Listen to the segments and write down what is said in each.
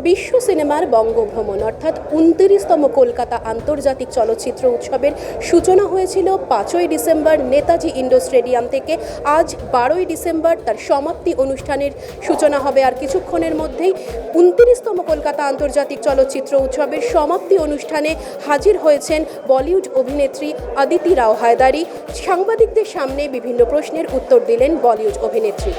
বিশ্ব সিনেমার বঙ্গভ্রমণ অর্থাৎ 29তম কলকাতা আন্তর্জাতিক চলচ্চিত্র উৎসবের সূচনা হয়েছিল 5ই ডিসেম্বর নেতাজি ইন্ডোর স্টেডিয়াম থেকে। আজ 12ই ডিসেম্বর তার সমাপ্তি অনুষ্ঠানের সূচনা হবে আর কিছুক্ষণের মধ্যেই। 29তম কলকাতা আন্তর্জাতিক চলচ্চিত্র উৎসবের সমাপ্তি অনুষ্ঠানে হাজির হয়েছেন বলিউড অভিনেত্রী আদিতি রাও হায়দারি। সাংবাদিকদের সামনে বিভিন্ন প্রশ্নের উত্তর দিলেন বলিউড অভিনেত্রী।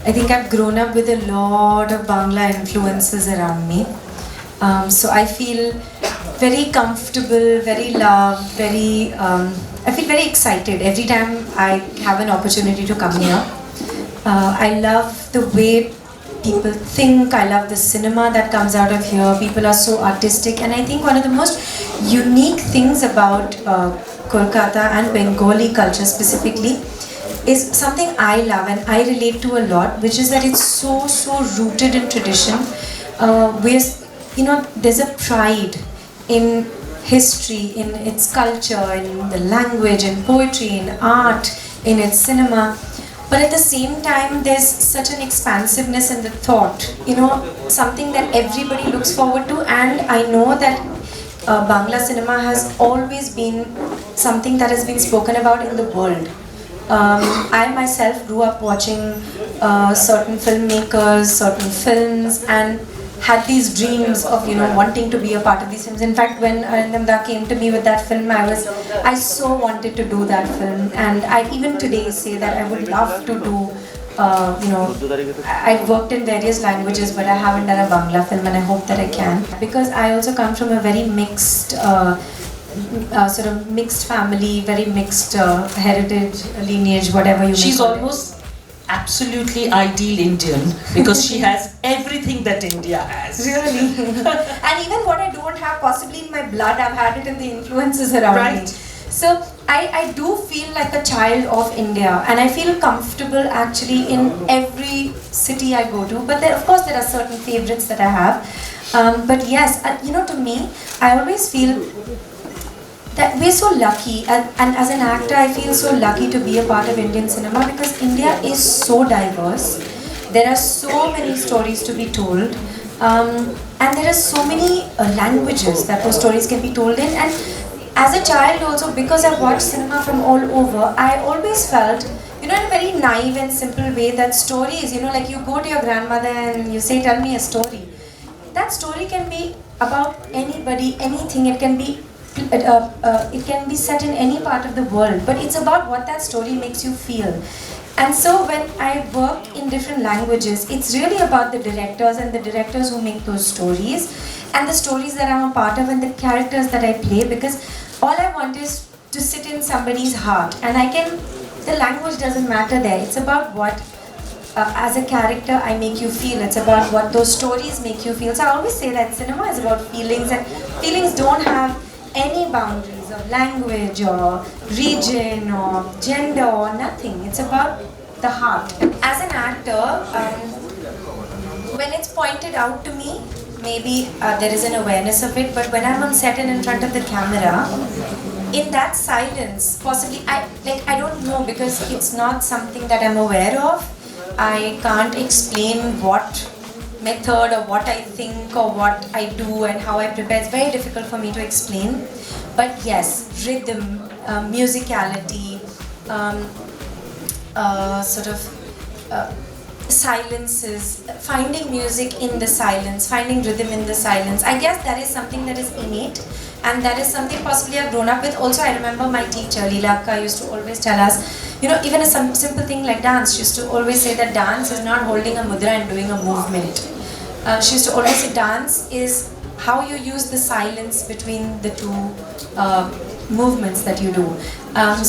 I think I've grown up with a lot of Bangla influences around me. So I feel very comfortable, very loved, I feel very excited every time I have an opportunity to come here. I love the way people think, I love the cinema that comes out of here. People are so artistic, and I think one of the most unique things about Kolkata and Bengali culture specifically is something I love and I relate to a lot, which is that it's so rooted in tradition. There's a pride in history, in its culture, in the language, in poetry, in art, in its cinema. But at the same time, there's such an expansiveness in the thought, something that everybody looks forward to. And I know that Bangla cinema has always been something that has been spoken about in the world. I myself grew up watching certain filmmakers, certain films, and had these dreams of wanting to be a part of these films. In fact, when Arindam came to me with that film, I so wanted to do that film, and I even today say that I would love to do. I've worked in various languages, but I haven't done a Bangla film, and I hope that I can, because I also come from a very mixed. Sort of mixed family, very mixed heritage, lineage, whatever you may She's call it. almost absolutely ideal Indian because she has everything that India has. Really? And even what I don't have possibly in my blood, I've had it in the influences around me. So I do feel like a child of India, and I feel comfortable actually in every city I go to. But of course there are certain favorites that I have. But yes, to me, I always feel that we're so lucky, and as an actor I feel so lucky to be a part of Indian cinema, because India is so diverse. There are so many stories to be told, and there are so many languages that those stories can be told in. And as a child also, because I've watched cinema from all over, I always felt in a very naive and simple way that stories, like you go to your grandmother and you say, tell me a story. That story can be about anybody, anything. It can be set in any part of the world, but it's about what that story makes you feel. And so when I work in different languages, it's really about the directors and the directors who make those stories, and the stories that I'm a part of, and the characters that I play, because all I want is to sit in somebody's heart, and the language doesn't matter there. It's about what as a character I make you feel. It's about what those stories make you feel. So I always say that cinema is about feelings, and feelings don't have any boundaries of language or region or gender or nothing. It's about the heart. As an actor, when it's pointed out to me, maybe there is an awareness of it, but when I'm on set and in front of the camera, in that silence, possibly I don't know, because it's not something that I'm aware of. I can't explain what method or what I think or what I do and how I prepare. It's very difficult for me to explain. But yes, rhythm, musicality, silences, finding music in the silence, finding rhythm in the silence. I guess that is something that is innate, and that is something possibly I've grown up with. Also, I remember my teacher, Leela Akka, used to always tell us, even a simple thing like dance, she used to always say that dance is not holding a mudra and doing a movement. She used to always say dance is how you use the silence between the two movements that you do.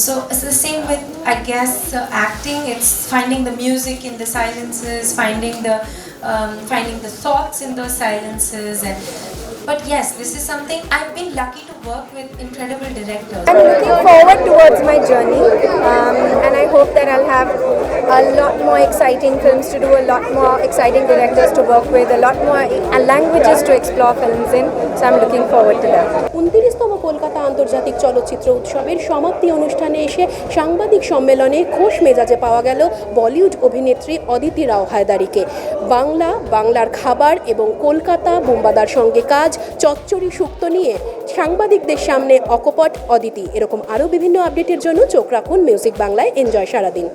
So it's the same with, I guess, acting. It's finding the music in the silences, finding the thoughts in those silences. But yes, this is something I've been lucky to work with incredible directors. I'm looking forward towards my journey, and I hope that I'll have a lot more exciting films to do, a lot more exciting directors to work with, a lot more languages to explore films in. So I'm looking forward to that. 29তম Kolkata আন্তর্জাতিক চলচ্চিত্র উৎসবের সমাপ্তি অনুষ্ঠানে এসে সাংবাদিক সম্মেলনে খোশ মেজাজে পাওয়া গেল বলিউড অভিনেত্রী অদিতি রাও হায়দারিকে। বাংলার খাবার এবং কলকাতা বোম্বাদার সঙ্গে কাজ, চচ্চড়ি শুক্তো নিয়ে সাংবাদিকদের সামনে অকপট অদিতি। এরকম আরও বিভিন্ন আপডেটের জন্য চোখ রাখুন মিউজিক বাংলায়। এনজয় সারাদিন।